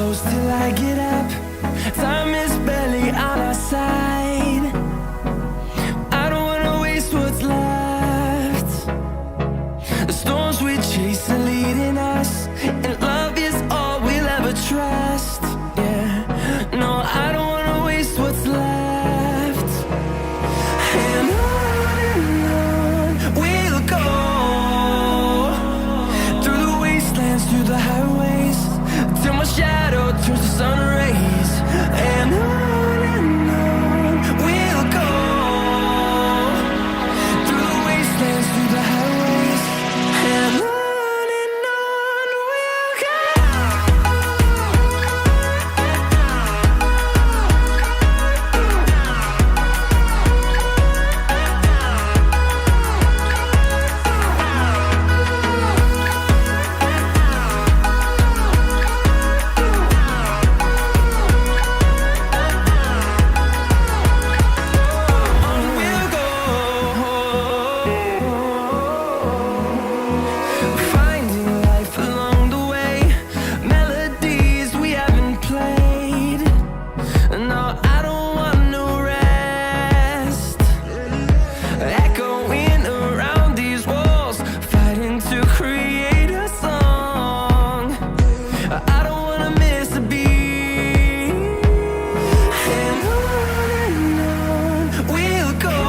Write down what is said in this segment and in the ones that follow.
close till I get up. Time is barely on our side. I don't wanna waste what's left. The storms we chase are leading us, and love is all we'll ever trust. Yeah, no, I don't wanna waste what's left. And on we'll go, through the wastelands, through the highways, till my shadow turns to sun rays. And on we'll go, through the wastelands, through the highways, and on we'll go. Finding life along the way, melodies we haven't played. No, I don't want no rest. Echoing around these walls, fighting to create a song. I don't wanna miss a beat. And on we'll go,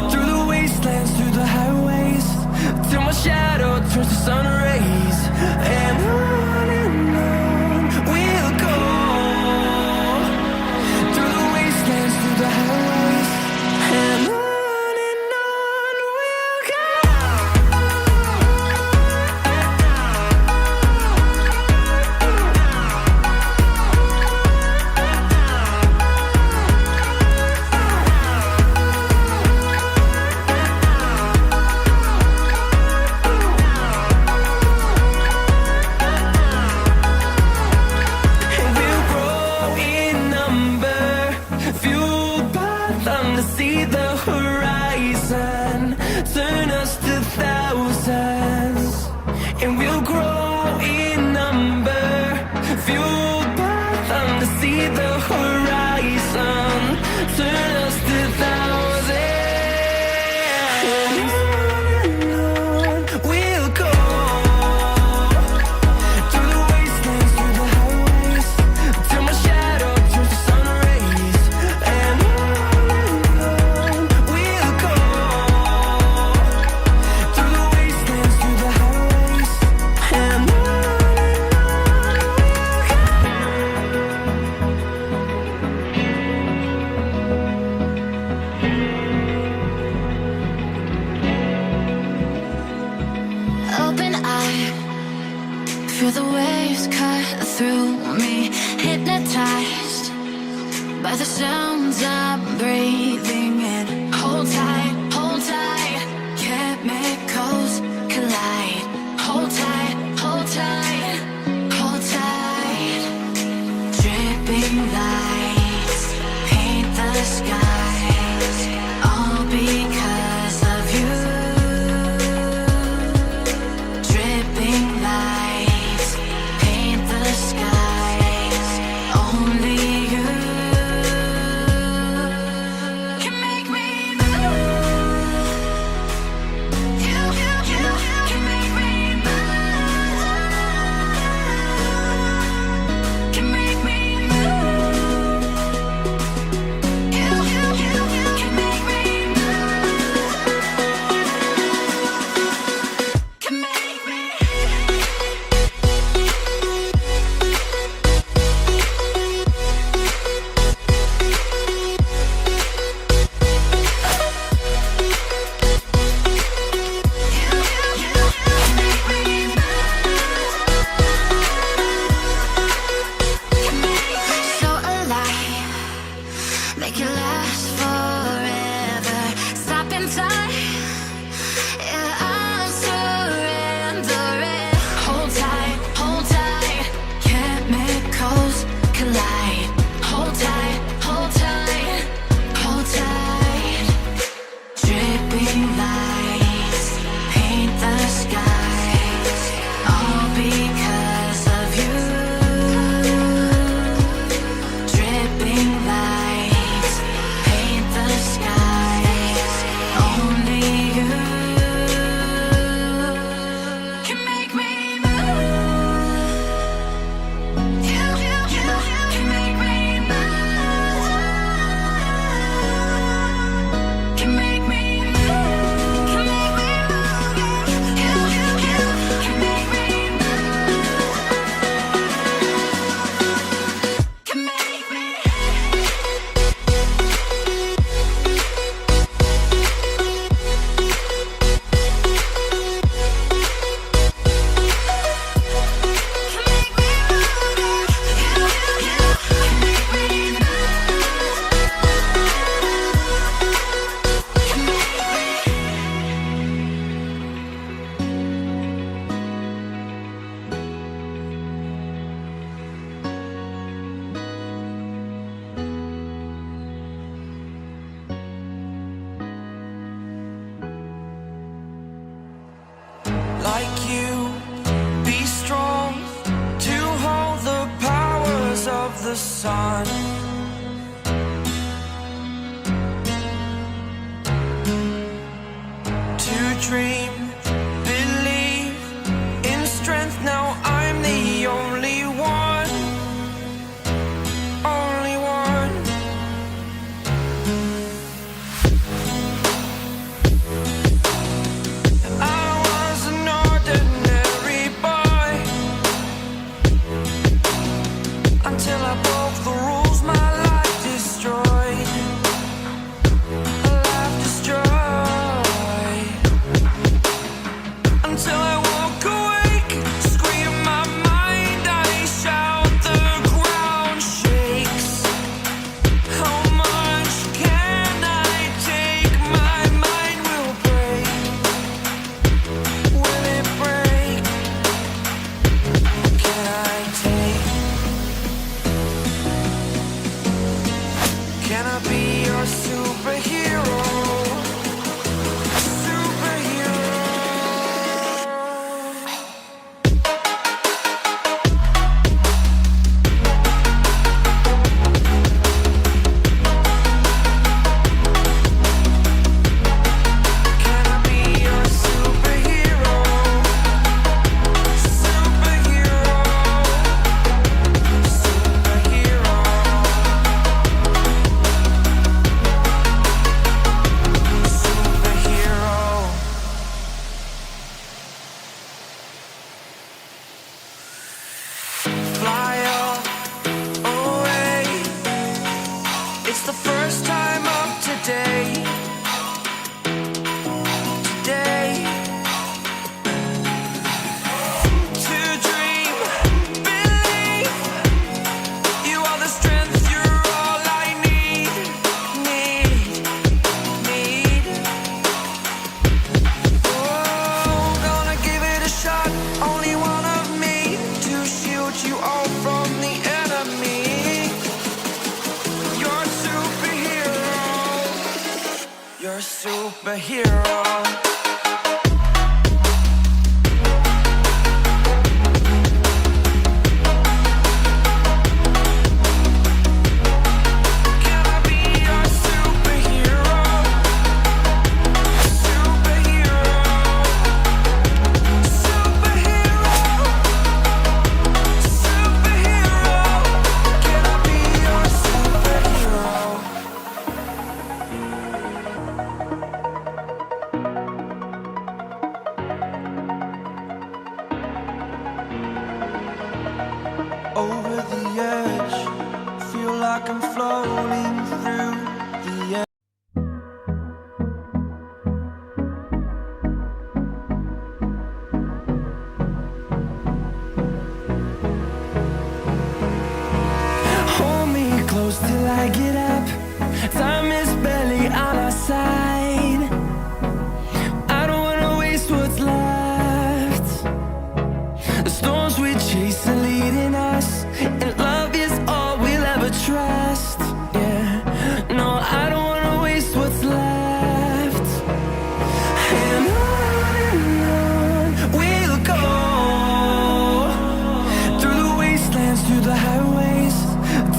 through the wastelands, through the highways, till my shadow turns to sun rays. And on we'll go, through the wastelands, through the highways, and on we'll go. And we'll grow in number, fueled by them to see the horizon, turn us to thousands. And we'll grow in number, fueled by them to see the horizon, turn us to thousands. And on we'll go, through the wastelands, through the highways, till my shadow turns to sun rays. And on we'll go, through the wastelands, through the highways, and on we'll go. Open eye, feel the waves cut through me, hypnotized by the sounds I'm breathing in. Hold tight, chemicals collide. Hold tight, hold tight, hold tight. Dripping lights paint the skies, all because of you. Dripping lights paint the skies, only you can make me move. You can make me move. Can make me move. You like you. Be strong to hold the powers of the sun. To dream, believe in strength. Now I'm the only one, only one. I was an ordinary boy until I broke the rules. My life destroyed, a life destroyed. Until I woke awake, scream my mind, I shout, the ground shakes. How much can I take? My mind will break. Will it break? Can I take? Can I be your superhero? Superhero. Can I be your superhero? Superhero. Superhero. Superhero. Fly away. It's the first time of today. Today. To dream, believe. You are the strength, you're all I need. Need. Oh, gonna give it a shot. Only one of me to shield you all from the enemy. You're a superhero. You're a superhero. Can I be your superhero? Superhero. Superhero. Superhero. Can I be your superhero? Over the edge, feel like I'm floating through the air. Hold me close till I get up. Time is barely on our side. I don't wanna waste what's left. The storms we chase are leading us, and love is all we'll ever trust. Yeah, no, I don't wanna waste what's left. And on we'll go, through the wastelands, through the highways,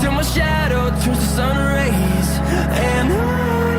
till my shadow turns to sun rays. And on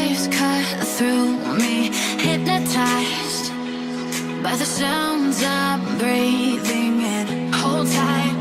waves cut through me, hypnotized by the sounds I'm breathing in. Hold tight,